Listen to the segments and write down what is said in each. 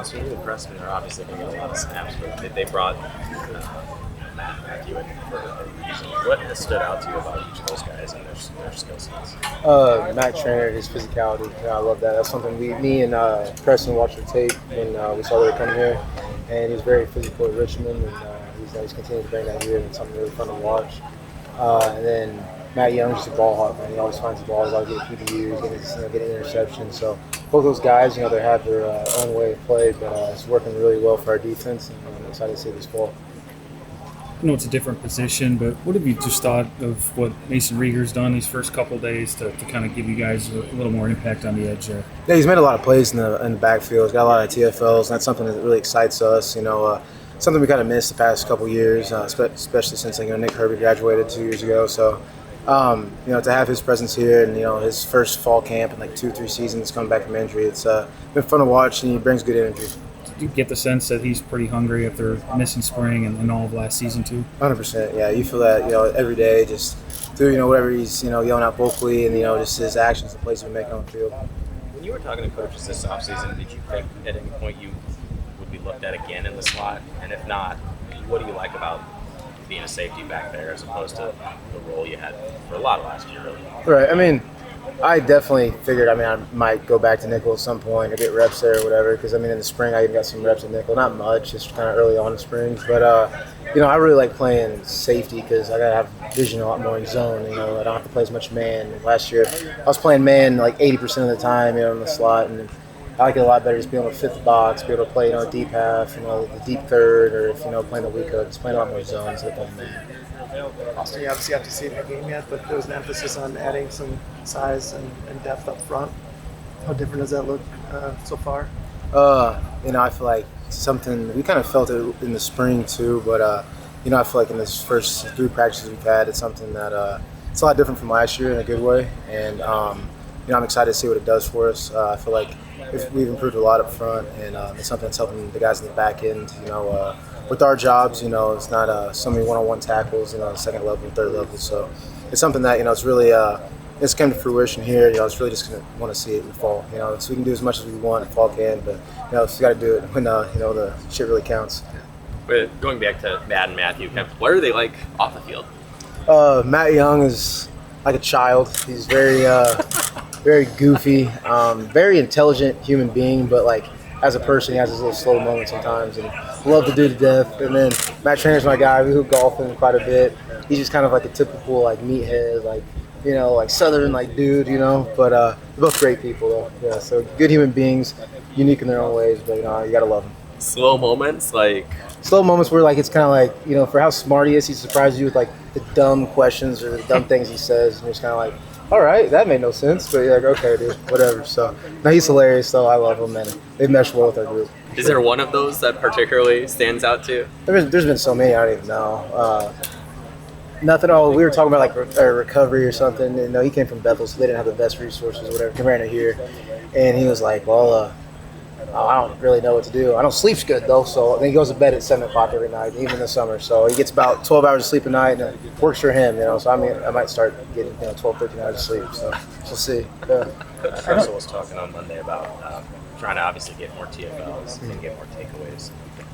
So the freshmen are obviously going to get a lot of snaps, but they brought Matthew in for a reason. What has stood out to you about each of those guys and their skill sets? Matt Trainer, his physicality. I love that. That's something me and Preston watched the tape when we saw they were coming here, and he's very physical at Richmond, and he's continuing to bring that here, and it's something really fun to watch. And then Matt Young's just a ball hawk, man. He always finds the balls, always getting PBUs, getting interceptions. So both those guys, they have their own way of play, but it's working really well for our defense, and I'm excited to see this fall. I know it's a different position, but what have you just thought of what Mason Rieger's done these first couple of days to kind of give you guys a little more impact on the edge there? Yeah, he's made a lot of plays in the backfield. He's got a lot of TFLs, and that's something that really excites us. Something we kind of missed the past couple of years, especially since Nick Herbie graduated 2 years ago. So, to have his presence here and his first fall camp in 2-3 seasons coming back from injury, it's been fun to watch, and he brings good energy. Do you get the sense that he's pretty hungry after missing spring and all of last season too? 100%. Yeah, you feel that every day, just through whatever he's yelling out vocally, and just his actions, the plays we make on the field. When you were talking to coaches this offseason, did you think at any point you would be looked at again in the slot? And if not, what do you like about being a safety back there as opposed to the role you had for a lot of last year, really? Right. I mean, I definitely figured, I might go back to nickel at some point or get reps there or whatever, because, in the spring I even got some reps at nickel. Not much, just kind of early on in spring. But, I really like playing safety because I got to have vision a lot more in zone. I don't have to play as much man. Last year I was playing man 80% of the time, in the slot, and I like it a lot better just being able to fit the box, be able to play, deep half, the deep third, or if, playing the weak hook, just playing a lot more zone instead of playing man. Also, you obviously have to see that game yet, but there was an emphasis on adding some size and depth up front. How different does that look so far? I feel like something we kind of felt it in the spring too, but I feel like in this first 3 practices we've had, it's something that it's a lot different from last year in a good way, and I'm excited to see what it does for us. I feel like we've improved a lot up front, and it's something that's helping the guys in the back end. With our jobs, it's not so many one-on-one tackles, second level, third level. So it's something that it's really it's come to fruition here. It's really just gonna want to see it in the fall. So we can do as much as we want in fall camp, but we got to do it when the shit really counts. But going back to Matt and Matthew, what are they like off the field? Matt Young is like a child. He's very very goofy, very intelligent human being, but as a person, he has his little slow moments sometimes, and love to do to death. And then Matt Trainer's my guy. We hoop golfing quite a bit. He's just kind of like a typical meathead, Southern dude, But they're both great people though. Yeah, so good human beings, unique in their own ways, but you gotta love them. Slow moments, slow moments where it's kind of for how smart he is, he surprises you with the dumb questions or the dumb things he says, and you're just kind of all right, that made no sense, but you're okay, dude, whatever. So, no, he's hilarious, though. I love him, and they mesh well with our group. Is there one of those that particularly stands out to you? There's been so many, I don't even know. Nothing. We were talking about recovery or something. And, he came from Bethel, so they didn't have the best resources or whatever. He ran it here, and he was like, well, I don't really know what to do. I don't sleep good, though, so then he goes to bed at 7 o'clock every night, even in the summer. So he gets about 12 hours of sleep a night, and it works for him, So, I might start getting 12, 13 hours of sleep, so we'll see. Yeah. Russell was talking on Monday about trying to obviously get more TFLs and get more takeaways.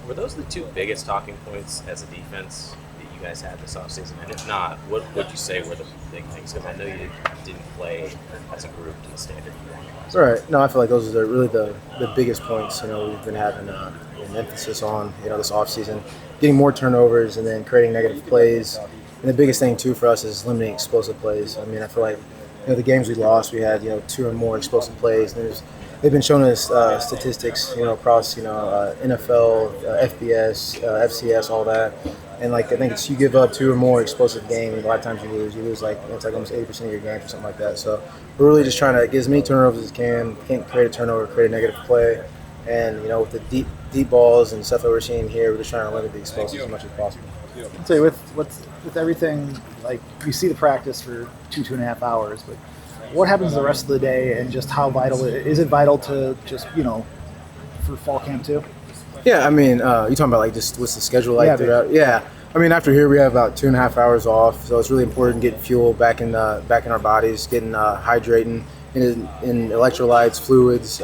Were those the 2 biggest talking points as a defense that you guys had this offseason? And if not, what would you say were the big things? Because I know you didn't play as a group to the standard you wanted. Right. No, I feel like those are really the biggest points, we've been having an emphasis on, this offseason. Getting more turnovers and then creating negative plays. And the biggest thing, too, for us is limiting explosive plays. I feel like, the games we lost, we had, 2 or more explosive plays. And they've been showing us statistics, across, NFL, FBS, FCS, all that. And I think it's you give up 2 or more explosive games, a lot of times you lose. You lose it's almost 80% of your games or something like that. So we're really just trying to get as many turnovers as we can. Can't create a turnover, create a negative play. And with the deep balls and stuff that we're seeing here, we're just trying to limit the explosives as much as possible. I'd say with everything, you see the practice for 2.5 hours, but what happens the rest of the day, and just how vital is it vital to just for fall camp too? Yeah, you talking about just what's the schedule throughout? Yeah, I mean, after here we have about 2.5 hours off, so it's really important getting fuel back in our bodies, getting hydrating in electrolytes, fluids,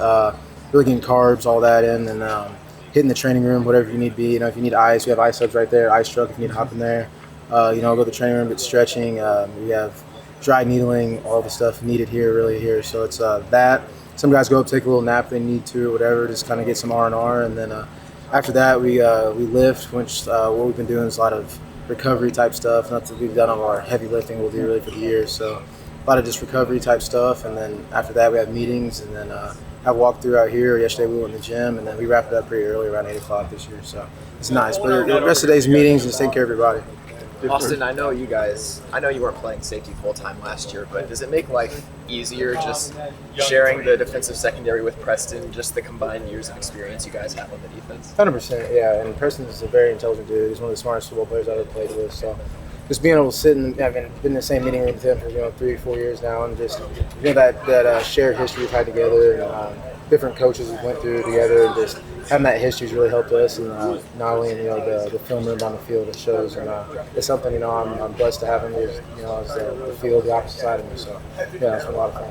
really getting carbs, all that in, and hitting the training room, whatever you need to be. If you need ice, we have ice subs right there, ice truck if you need to hop in there. Go to the training room, get stretching. We have dry needling, all the stuff needed really here. So it's that. Some guys go up, take a little nap if they need to or whatever, just kind of get some R&R, and then after that, we lift, which what we've been doing is a lot of recovery type stuff. Not that we've done all our heavy lifting we'll do really for the year. So a lot of just recovery type stuff. And then after that, we have meetings and then have walkthrough out here. Yesterday we went in the gym, and then we wrapped it up pretty early, around 8 o'clock this year. So it's nice. But the rest of the day's meetings and just taking care of your body. Austin, I know you weren't playing safety full time last year, but does it make life easier just sharing the defensive secondary with Preston, just the combined years of experience you guys have on the defense? 100%, yeah. And Preston is a very intelligent dude. He's one of the smartest football players I've ever played with. So just being able to sit and I've been in the same meeting room with him for 3 or 4 years now, and just that shared history we've had together, and different coaches we went through together, and just having that history has really helped us. And not only the film room on the field, it shows, and it's something I'm blessed to have him as the field, the opposite side of me. So yeah, it's been a lot of fun.